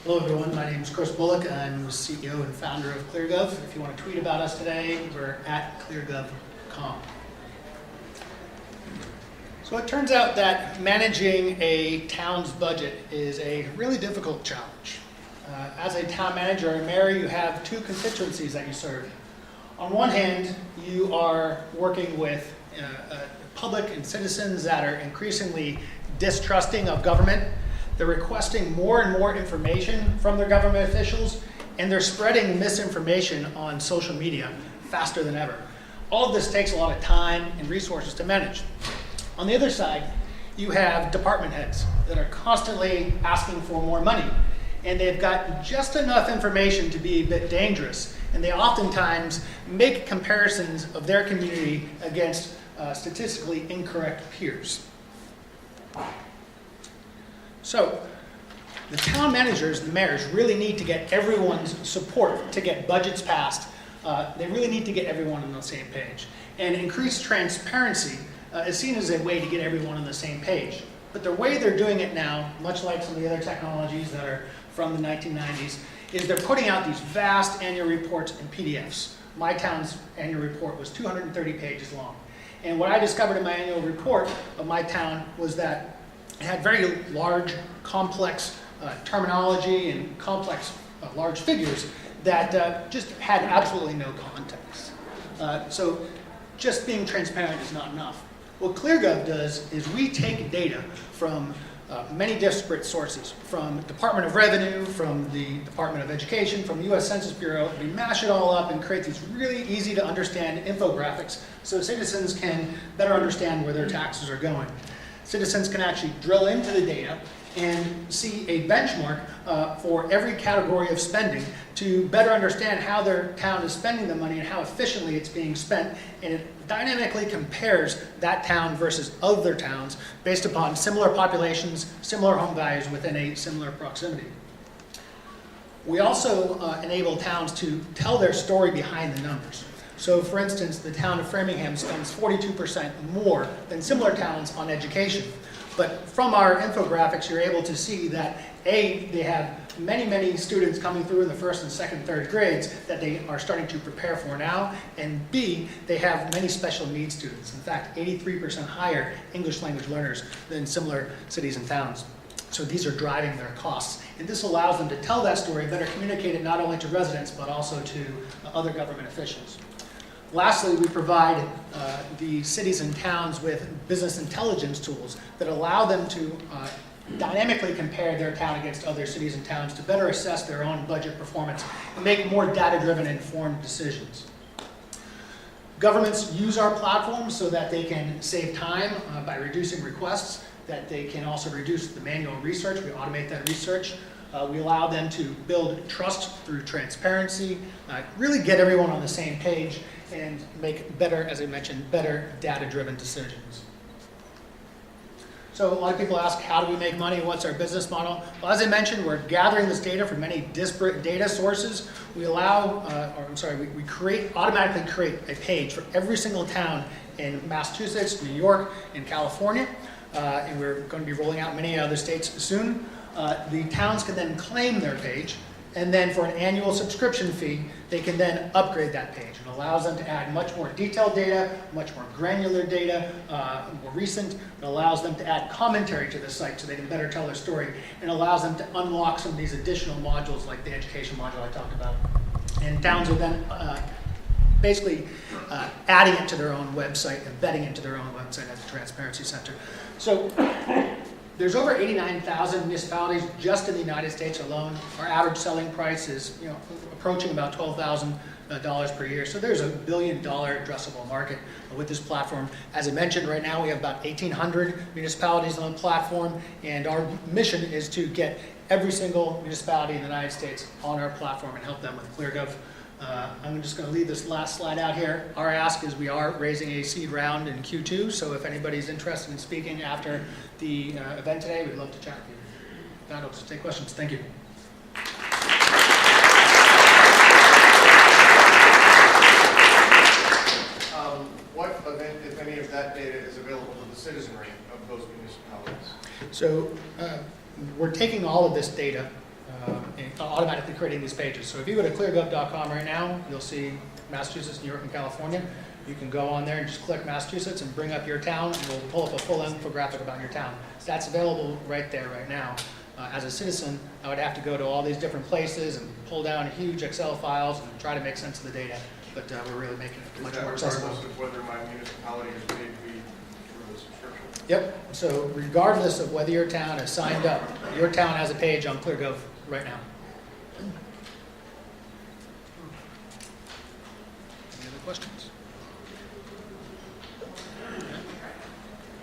Hello everyone, my name is Chris Bullock. I'm the CEO and founder of ClearGov. If you want to tweet about us today, we're at ClearGov.com. So it turns out that managing a town's budget is a really difficult challenge. As a town manager or mayor, you have two constituencies that you serve. On one hand, you are working with public and citizens that are increasingly distrusting of government. They're requesting more and more information from their government officials, and they're spreading misinformation on social media faster than ever. All of this takes a lot of time and resources to manage. On the other side, you have department heads that are constantly asking for more money, and they've got just enough information to be a bit dangerous, and they oftentimes make comparisons of their community against statistically incorrect peers. So, the town managers, the mayors, really need to get everyone's support to get budgets passed. They really need to get everyone on the same page. And increased transparency is seen as a way to get everyone on the same page. But the way they're doing it now, much like some of the other technologies that are from the 1990s, is they're putting out these vast annual reports in PDFs. My town's annual report was 230 pages long. And what I discovered in my annual report of my town was that it had very large, complex terminology and complex, large figures that just had absolutely no context. So just being transparent is not enough. What ClearGov does is we take data from many disparate sources, from Department of Revenue, from the Department of Education, from the US Census Bureau. We mash it all up and create these really easy to understand infographics so citizens can better understand where their taxes are going. Citizens can actually drill into the data and see a benchmark for every category of spending to better understand how their town is spending the money and how efficiently it's being spent. And it dynamically compares that town versus other towns based upon similar populations, similar home values within a similar proximity. We also enable towns to tell their story behind the numbers. So for instance, the town of Framingham spends 42% more than similar towns on education. But from our infographics, you're able to see that A, they have many, many students coming through in the first and second, third grades that they are starting to prepare for now. And B, they have many special needs students. In fact, 83% higher English language learners than similar cities and towns. So these are driving their costs. And this allows them to tell that story, better communicate it not only to residents, but also to other government officials. Lastly, we provide the cities and towns with business intelligence tools that allow them to dynamically compare their town against other cities and towns to better assess their own budget performance and make more data-driven, informed decisions. Governments use our platform so that they can save time by reducing requests, that they can also reduce the manual research. We automate that research. We allow them to build trust through transparency, really get everyone on the same page, and make better, as I mentioned, better data-driven decisions. So a lot of people ask, how do we make money? What's our business model? Well, as I mentioned, we're gathering this data from many disparate data sources. We automatically create a page for every single town in Massachusetts, New York, and California. And we're going to be rolling out many other states soon. The towns can then claim their page, and then for an annual subscription fee, they can then upgrade that page. It allows them to add much more detailed data, much more granular data, more recent. It allows them to add commentary to the site so they can better tell their story, and allows them to unlock some of these additional modules like the education module I talked about. And towns are then basically adding it to their own website, embedding it to their own website as a transparency center. So there's over 89,000 municipalities just in the United States alone. Our average selling price is approaching about $12,000 per year. So there's a $1 billion addressable market with this platform. As I mentioned, right now we have about 1,800 municipalities on the platform, and our mission is to get every single municipality in the United States on our platform and help them with ClearGov. I'm just going to leave this last slide out here. Our ask is we are raising a seed round in Q2, so if anybody's interested in speaking after the event today, we'd love to chat with you. If not, I'll just take questions. Thank you. What event, if any, of that data is available to the citizenry of those municipalities? So we're taking all of this data automatically creating these pages. So if you go to cleargov.com right now, you'll see Massachusetts, New York, and California. You can go on there and just click Massachusetts and bring up your town, and we'll pull up a full infographic about your town. That's available right there, right now. As a citizen, I would have to go to all these different places and pull down huge Excel files and try to make sense of the data. But we're really making it much more accessible. Is that regardless of whether my municipality is paid to be through the subscription? Yep. So regardless of whether your town is signed up, your town has a page on ClearGov right now. Any other questions?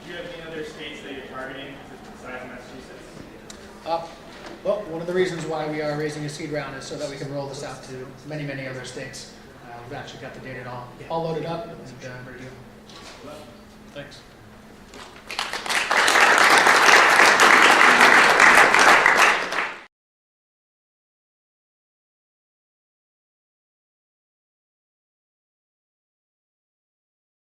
Do you have any other states that you're targeting besides Massachusetts? Well, one of the reasons why we are raising a seed round is so that we can roll this out to many, many other states. We've actually got the data all loaded up and ready to go. Thanks.